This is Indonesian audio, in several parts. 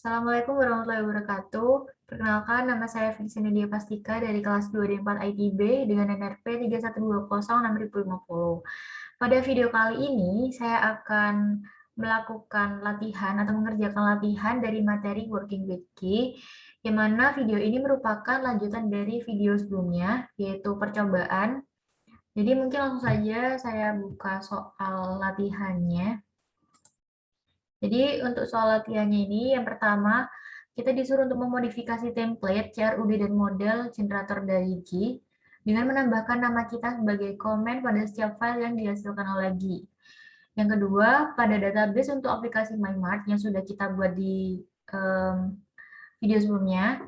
Assalamualaikum warahmatullahi wabarakatuh. Perkenalkan, nama saya Vincent Dia Pastika dari kelas 2D4 ITB dengan NRP 31206050. Pada video kali ini, saya akan melakukan latihan atau mengerjakan latihan dari materi Working with Key, yang mana video ini merupakan lanjutan dari video sebelumnya, yaitu percobaan. Jadi mungkin langsung saja saya buka soal latihannya. Jadi untuk soal latihannya ini, yang pertama, kita disuruh untuk memodifikasi template CRUD dan model generator dari G dengan menambahkan nama kita sebagai komen pada setiap file yang dihasilkan oleh G. Yang kedua, pada database untuk aplikasi MyMart yang sudah kita buat di video sebelumnya,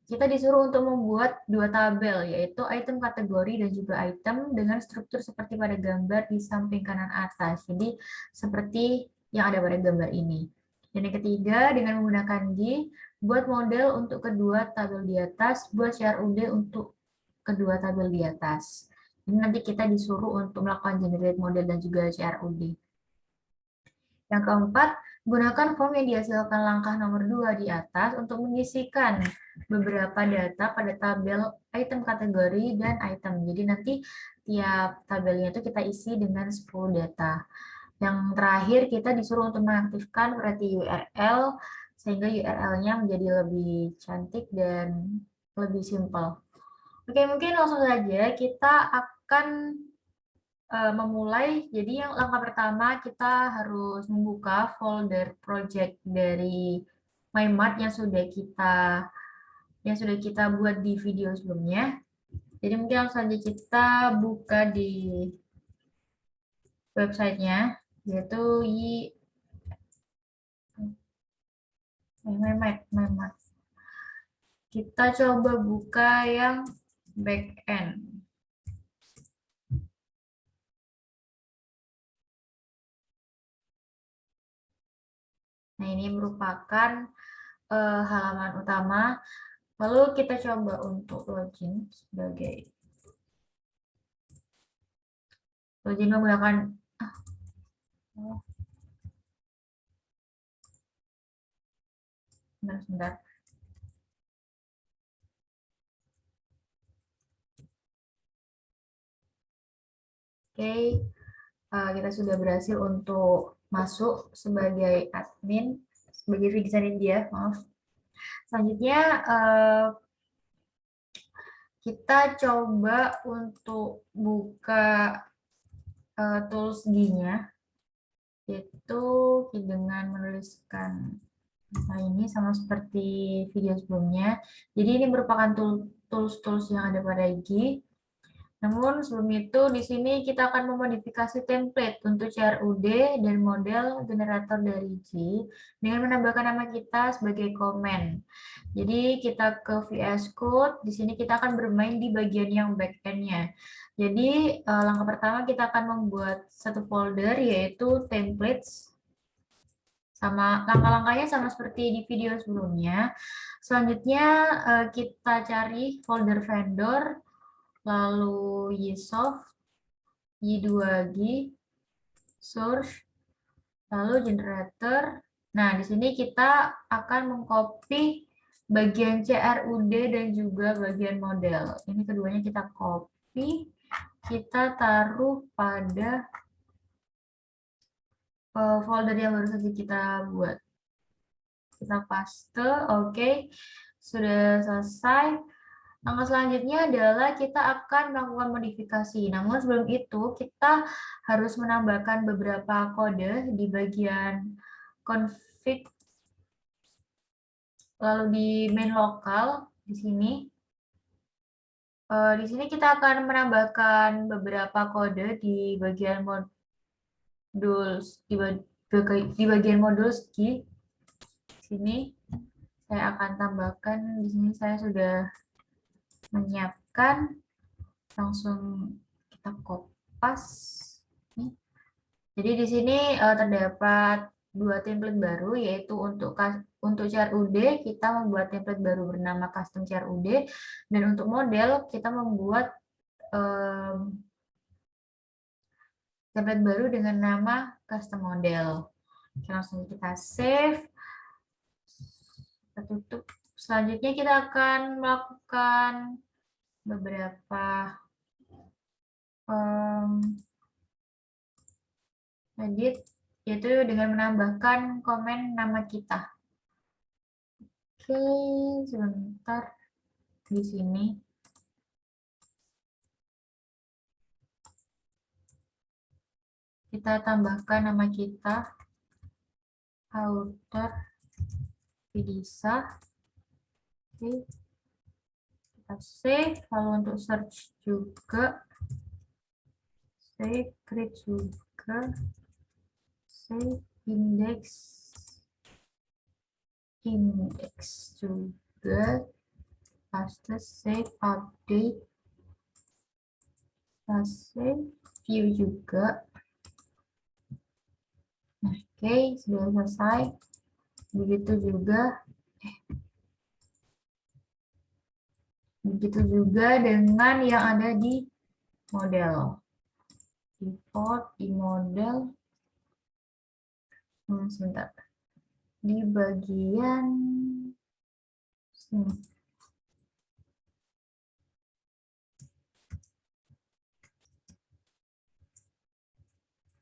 kita disuruh untuk membuat dua tabel, yaitu item kategori dan juga item dengan struktur seperti pada gambar di samping kanan atas. Jadi, seperti yang ada pada gambar ini. Dan yang ketiga, dengan menggunakan G, buat model untuk kedua tabel di atas, buat CRUD untuk kedua tabel di atas. Ini nanti kita disuruh untuk melakukan generate model dan juga CRUD. Yang keempat, gunakan form yang dihasilkan langkah nomor 2 di atas untuk mengisikan beberapa data pada tabel item kategori dan item. Jadi nanti tiap tabelnya itu kita isi dengan 10 data. Yang terakhir kita disuruh untuk mengaktifkan berarti URL sehingga URL-nya menjadi lebih cantik dan lebih simpel. Oke, mungkin langsung saja kita akan memulai. Jadi yang langkah pertama kita harus membuka folder project dari MyMart yang sudah kita buat di video sebelumnya. Jadi mungkin langsung saja kita buka di websitenya, yaitu MyMart. Kita coba buka yang backend. Nah, ini merupakan halaman utama. Lalu kita coba untuk login menggunakan sebentar. Oke, kita sudah berhasil untuk masuk sebagai admin, sebagai desain India, maaf. Selanjutnya kita coba untuk buka tools G-nya, yaitu dengan menuliskan ini sama seperti video sebelumnya. Jadi ini merupakan tools yang ada pada G. Namun sebelum itu di sini kita akan memodifikasi template untuk CRUD dan model generator dari G dengan menambahkan nama kita sebagai komen. Jadi kita ke VS Code, di sini kita akan bermain di bagian yang backend-nya. Jadi langkah pertama kita akan membuat satu folder yaitu templates. Sama langkah-langkahnya sama seperti di video sebelumnya. Selanjutnya kita cari folder vendor, lalu Ysoft, Y2G, source, lalu generator. Nah, di sini kita akan mengcopy bagian CRUD dan juga bagian model. Ini keduanya kita copy, kita taruh pada folder yang baru saja kita buat. Kita paste, oke. Sudah selesai. Langkah selanjutnya adalah kita akan melakukan modifikasi. Namun sebelum itu kita harus menambahkan beberapa kode di bagian config, lalu di main lokal di sini. Di sini kita akan menambahkan beberapa kode di bagian modul G. Sini saya akan tambahkan. Di sini saya sudah menyiapkan, langsung kita kopas. Jadi di sini terdapat dua template baru, yaitu untuk CRUD kita membuat template baru bernama custom CRUD, dan untuk model kita membuat template baru dengan nama custom model. Langsung kita save. tutup. Selanjutnya kita akan melakukan beberapa edit, yaitu dengan menambahkan komen nama kita. Oke, sebentar di sini. Kita tambahkan nama kita, author Vidisa. Oke, kita save. Lalu untuk search juga, save, create juga, save, index juga, paste, save, update, save, view juga. Oke, sudah selesai. Begitu juga dengan yang ada di model. Default di model. Sebentar. Di bagian sini.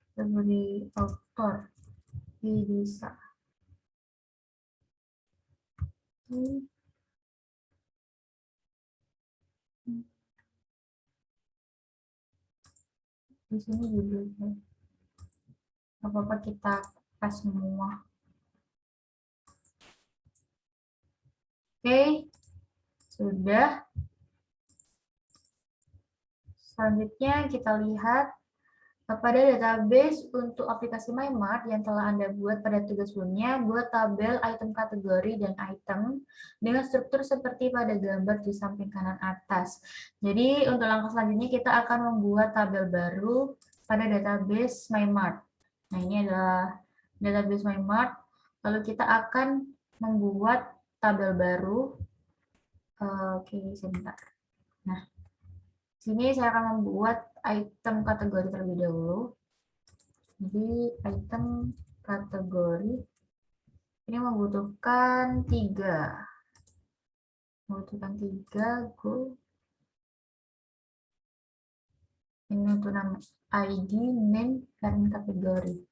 Kita beri author bisa. Di sini juga apa-apa kita pas semua. Oke, sudah. Selanjutnya kita lihat pada database untuk aplikasi MyMart yang telah Anda buat pada tugas sebelumnya, buat tabel item kategori dan item dengan struktur seperti pada gambar di samping kanan atas. Jadi untuk langkah selanjutnya kita akan membuat tabel baru pada database MyMart. Nah, ini adalah database MyMart. Lalu kita akan membuat tabel baru. Oke, sebentar. Nah, sini saya akan membuat item kategori terlebih dahulu. Jadi item kategori ini membutuhkan 3. Go. Ini untuk nama ID, name, dan kategori.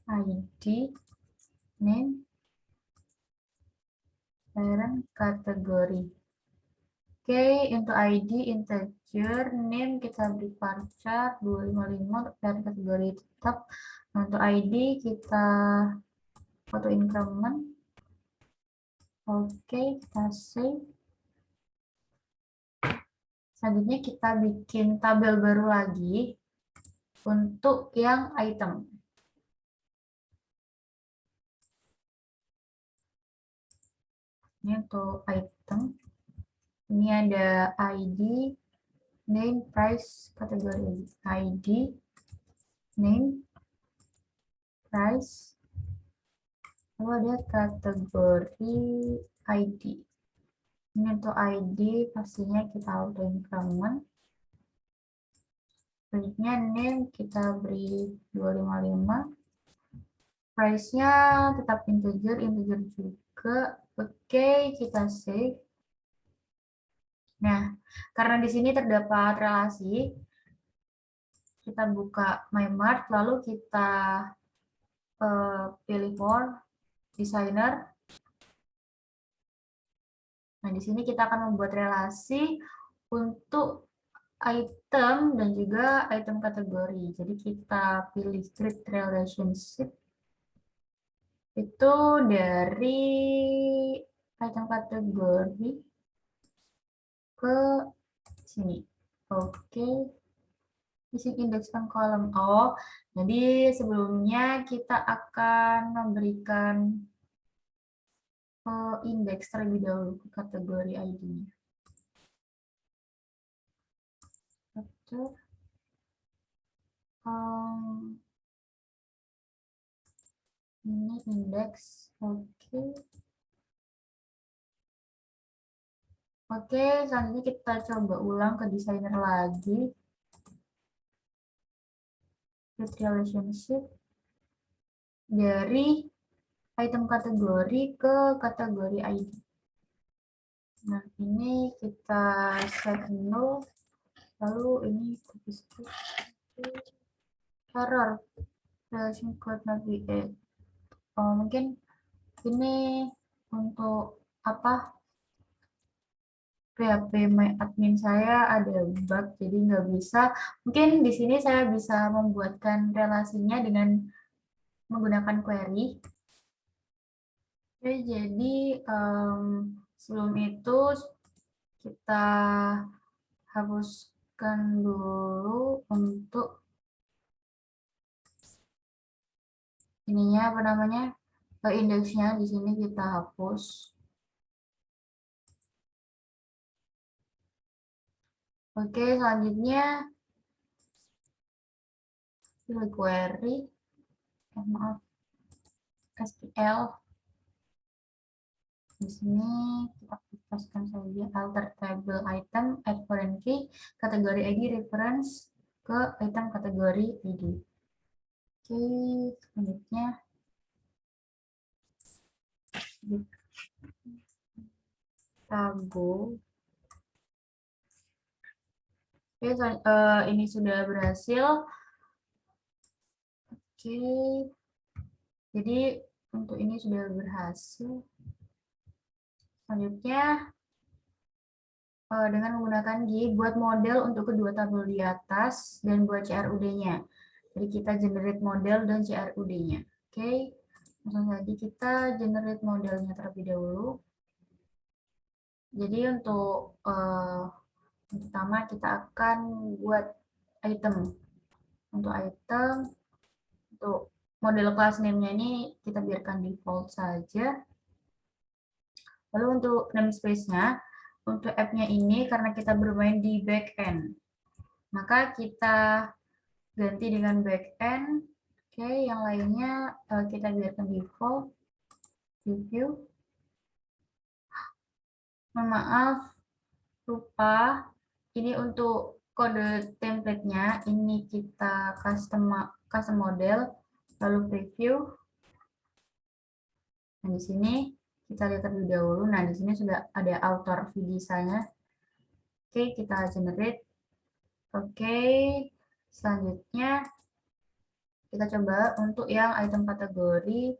ID, name, parent, kategori. Oke, untuk ID integer, name kita beri varchar 255 dan kategori tetap. Untuk ID kita foto increment. Oke, kita save. Selanjutnya kita bikin tabel baru lagi untuk yang item. Ini untuk item. Ini ada ID, name, price, kategori. ID, name, price, lalu ada kategori ID. Ini untuk ID, pastinya kita auto increment. Selanjutnya name kita beri 255. Price-nya tetap integer juga. Oke, kita save. Nah, karena di sini terdapat relasi, kita buka MyMart, lalu kita pilih for designer. Nah, di sini kita akan membuat relasi untuk item dan juga item kategori. Jadi kita pilih create relationship itu dari item kategori ke sini. Oke. Isi indekskan kolom. Oh, jadi sebelumnya kita akan memberikan indeks terlebih dahulu ke kategori ID-nya. Ini indeks. Oke. Oke, selanjutnya kita coba ulang ke desainer lagi. Create relationship dari item kategori ke kategori ID. Nah, ini kita set 0, lalu ini error relation could not be added. Oh, mungkin ini untuk apa, PHP my admin saya ada bug, jadi nggak bisa. Mungkin di sini saya bisa membuatkan relasinya dengan menggunakan query. Oke, jadi sebelum itu kita hapuskan dulu untuk ininya, apa namanya, indeksnya di sini kita hapus. Oke, selanjutnya pilih query, maaf, SQL. Di sini kita paskan saja alter table item add foreign key kategori ID reference ke item kategori ID. Oke, selanjutnya kita go. Oke, ini sudah berhasil. Oke, jadi untuk ini sudah berhasil. Selanjutnya dengan menggunakan G buat model untuk kedua tabel di atas dan buat CRUD-nya. Jadi kita generate model dan CRUD-nya. Oke, langsung saja kita generate modelnya terlebih dahulu. Jadi untuk pertama kita akan buat item. Untuk item, untuk model class name-nya ini kita biarkan default saja. Lalu untuk namespace-nya, untuk app-nya ini karena kita bermain di back-end, maka kita ganti dengan back-end. Oke, yang lainnya kita biarkan default. Review. Mohon maaf, lupa. Ini untuk kode template-nya, ini kita custom model, lalu preview. Nah, di sini kita lihat terlebih dahulu. Nah, di sini sudah ada author Vidisa-nya. Oke, kita generate. Oke, selanjutnya kita coba untuk yang item kategori.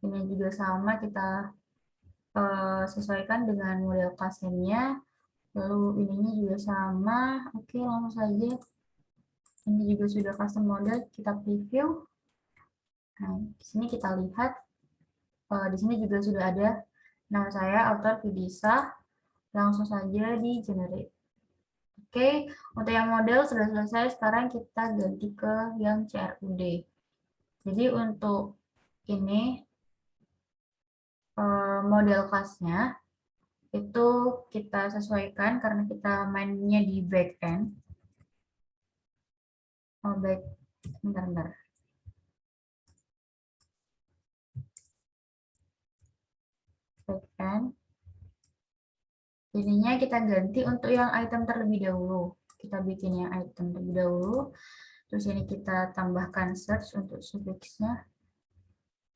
Ini juga sama, kita sesuaikan dengan model class name-nya. Lalu ininya juga sama. Oke, langsung saja. Ini juga sudah custom model, kita preview. Nah, di sini kita lihat, di sini juga sudah ada nama saya, author Vidisa. Langsung saja di generate. Oke, untuk yang model sudah selesai. Sekarang kita ganti ke yang CRUD. Jadi untuk ini model kelasnya itu kita sesuaikan karena kita mainnya di backend. Oh, bentar. Backend. Jadinya kita ganti untuk yang item terlebih dahulu. Kita bikin yang item terlebih dahulu. Terus ini kita tambahkan search untuk suffixnya.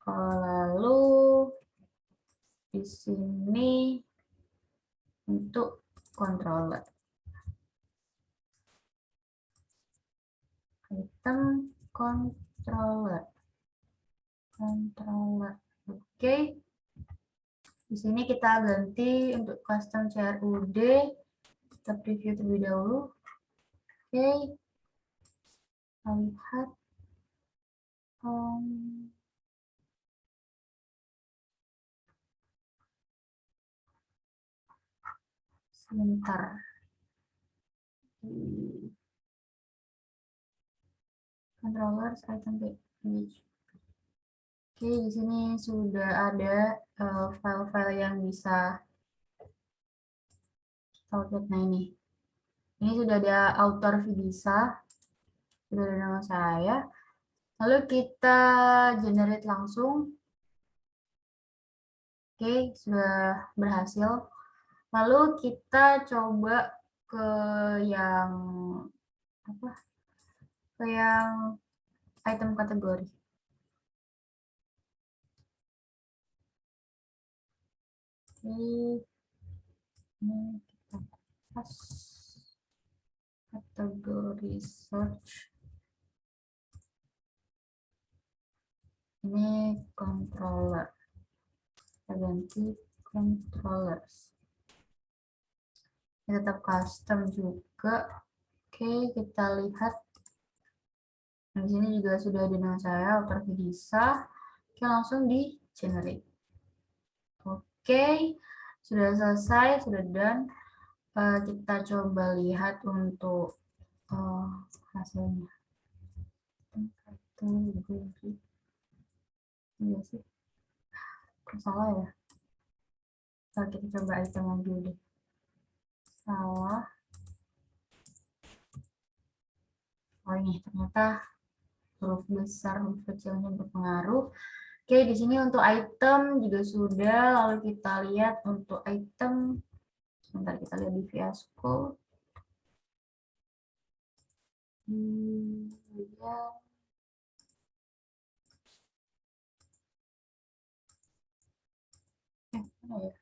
Lalu di sini untuk controller. Item controller. Oke. Di sini kita ganti untuk custom CRUD. Kita preview terlebih dahulu. Oke. Kita lihat. Sebentar. Controllers item page. Oke, di sini sudah ada file-file yang bisa kita lihat. Nah, ini sudah ada author Vidisa, sudah ada nama saya. Lalu kita generate langsung. Oke, sudah berhasil. Lalu kita coba ke yang apa? Ke yang item kategori. Oke, Ini kita pas kategori search. Ini controller. Kita ganti controllers. Ini tetap custom juga. Oke, kita lihat. Nah, di sini juga sudah ada nama saya, author Vidisa. Oke, langsung di generate. Oke, sudah selesai, sudah done. Kita coba lihat untuk hasilnya. Iya sih, salah ya. Kita coba item lagi deh. Salah. Oh ini ternyata huruf besar, huruf kecilnya berpengaruh. Oke, di sini untuk item juga sudah. Lalu kita lihat untuk item. Sebentar, kita lihat di VS Code. Ya. Mana ya?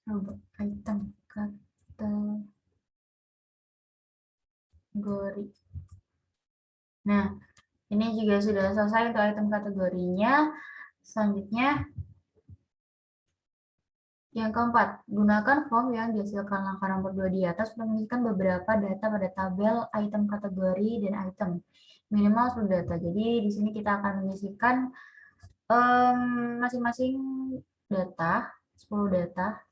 Coba item kategori. Nah, ini juga sudah selesai untuk item kategorinya. Selanjutnya, yang keempat, gunakan form yang dihasilkan langkah nomor 2 di atas untuk mengisikan beberapa data pada tabel item kategori dan item. Minimal 10 data. Jadi di sini kita akan mengisikan masing-masing data, 10 data.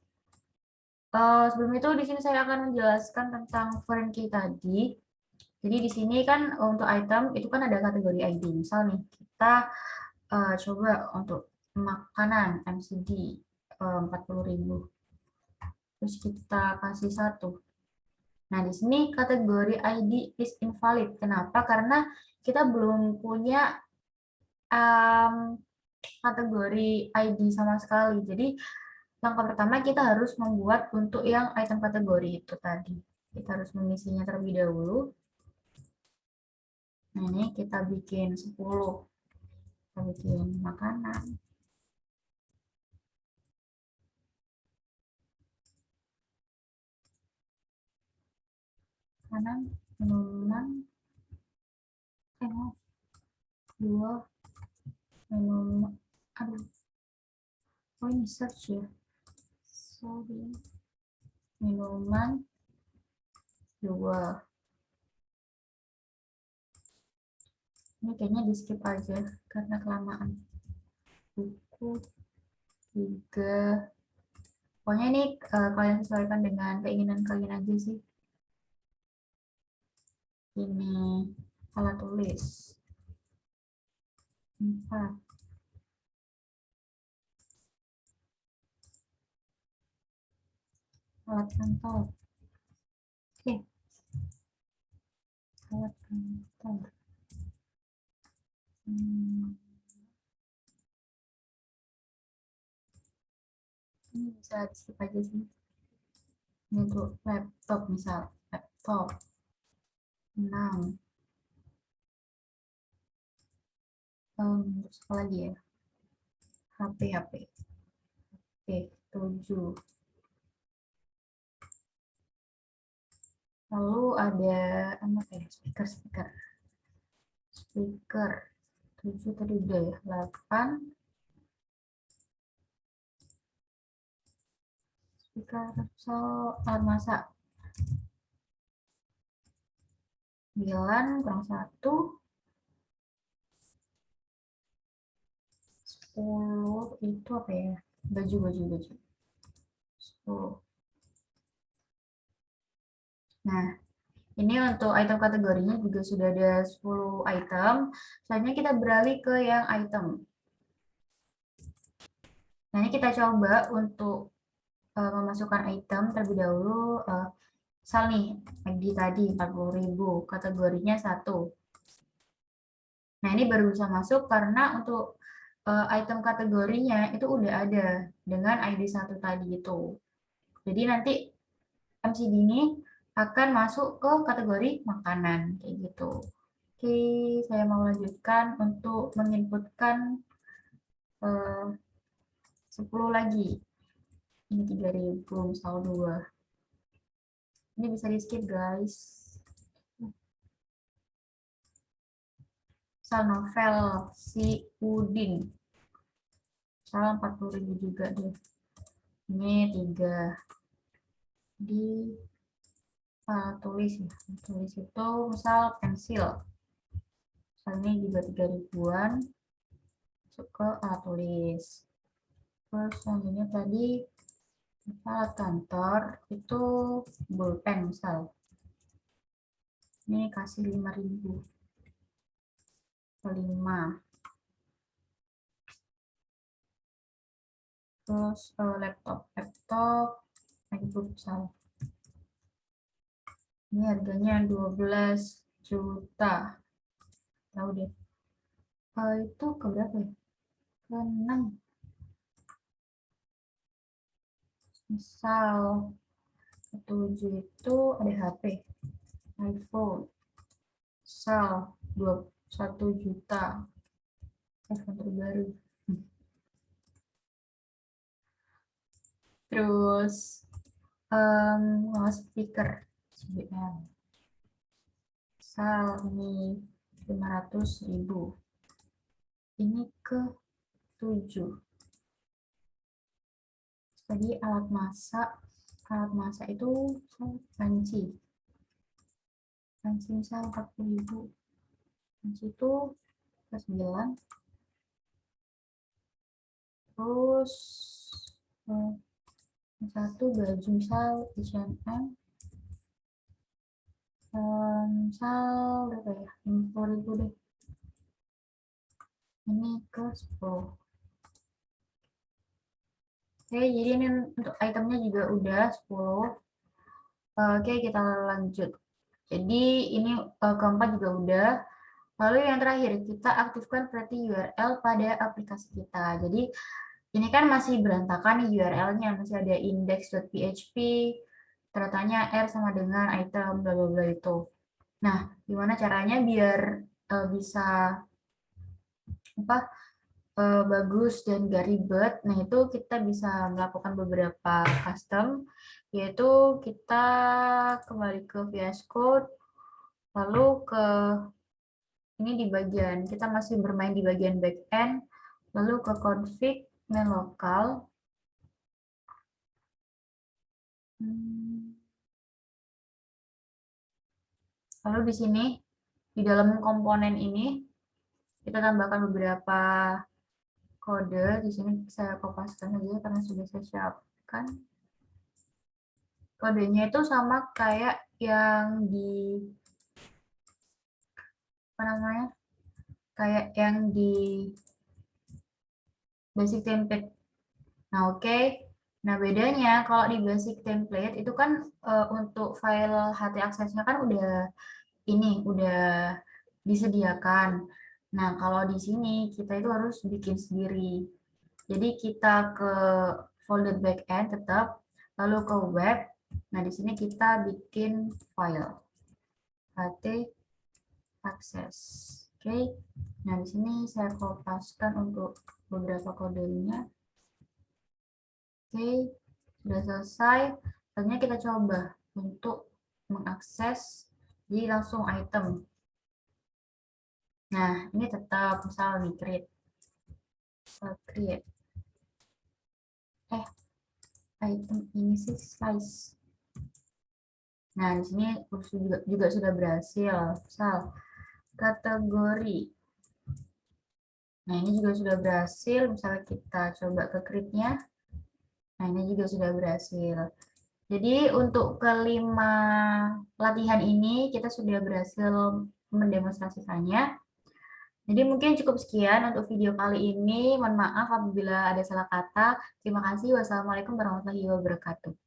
Sebelum itu di sini saya akan menjelaskan tentang foreign key tadi. Jadi di sini kan untuk item itu kan ada kategori ID. Misal nih kita coba untuk makanan MCD 40.000. Terus kita kasih 1. Nah, di sini kategori ID is invalid. Kenapa? Karena kita belum punya kategori ID sama sekali. Jadi langkah pertama kita harus membuat untuk yang item kategori itu tadi. Kita harus mengisinya terlebih dahulu. Nah, ini kita bikin 10. Kita bikin makanan. Makanan, minuman, 2, minuman. Aduh. Oh, ini search ya. Sorry. Minuman, 2. Ini kayaknya di skip aja karena kelamaan. Buku 3. Pokoknya ini kalian sesuaikan dengan keinginan kalian aja sih. Ini alat tulis 4. Alat kantor. Oke. Alat kantor. Ini bisa di skip aja sih. Ini untuk laptop misal. Laptop 6. Terus apa lagi ya? HP. Oke, 7. Lalu ada apa ya? Speaker. 7 tadi udah ya. 8. Speaker alat masak. 9 kurang 1. 10 itu apa ya? Baju. 10. Nah, ini untuk item kategorinya juga sudah ada 10 item. Selanjutnya kita beralih ke yang item. Nah, ini kita coba untuk memasukkan item terlebih dahulu. Misal nih, ID tadi 40.000, kategorinya 1. Nah, ini baru bisa masuk karena untuk item kategorinya itu udah ada dengan ID 1 tadi itu. Jadi nanti MCD ini akan masuk ke kategori makanan kayak gitu. Oke, saya mau lanjutkan untuk menginputkan 10 lagi. Ini 3.000 misal 2. Ini bisa di skip guys. Misal novel si Udin. Misal 40.000 juga deh. Ini 3. Di tulis ya. Tulis itu misal pensil. Misalnya juga 3.000-an. Masuk ke alat tulis. Terus selanjutnya tadi alat kantor itu pulpen misal. Ini kasih 5.000. 5. Terus laptop MacBook misal. Ini harganya 12 juta. Tahu deh. Itu ke berapa ya? Ke 6. Misal 7 itu ada HP iPhone. Misal 21 juta iPhone terbaru. Terus speaker JBL. Misal ini 500.000. Ini ke 7. Tadi alat masak itu panci misal 40.000. Panci itu ke 9. Terus satu baju misal H&M misal berapa ya, 50.000 deh. Ini ke 10. Oke, jadi ini untuk itemnya juga udah 10. Oke, kita lanjut. Jadi ini keempat juga udah. Lalu yang terakhir, kita aktifkan pretty URL pada aplikasi kita. Jadi ini kan masih berantakan nih URL-nya, masih ada index.php, tanda R sama dengan item, bla bla bla itu. Nah, gimana caranya biar bisa bagus dan gak ribet? Nah, itu kita bisa melakukan beberapa custom, yaitu kita kembali ke VS Code, lalu ke ini di bagian, kita masih bermain di bagian backend, lalu ke config, main lokal. Lalu di sini, di dalam komponen ini, kita tambahkan beberapa kode. Di sini saya kopaskan saja karena sudah saya siapkan. Kodenya itu sama kayak yang di kayak yang di basic template. Nah, oke. Nah, bedanya kalau di basic template itu kan untuk file HT aksesnya kan udah disediakan. Nah, kalau di sini kita itu harus bikin sendiri. Jadi kita ke folder backend tetap, lalu ke web. Nah, di sini kita bikin file HT access. Oke. Nah, di sini saya kopaskan untuk beberapa kodenya. Oke, sudah selesai. Selanjutnya kita coba untuk mengakses, jadi langsung item. Nah, ini tetap misal di create. Item ini sih size. Nah, di sini juga sudah berhasil. Misal kategori. Nah, ini juga sudah berhasil. Misalnya kita coba ke create-nya. Nah, ini juga sudah berhasil. Jadi untuk kelima latihan ini kita sudah berhasil mendemonstrasikannya. Jadi mungkin cukup sekian untuk video kali ini. Mohon maaf apabila ada salah kata. Terima kasih. Wassalamualaikum warahmatullahi wabarakatuh.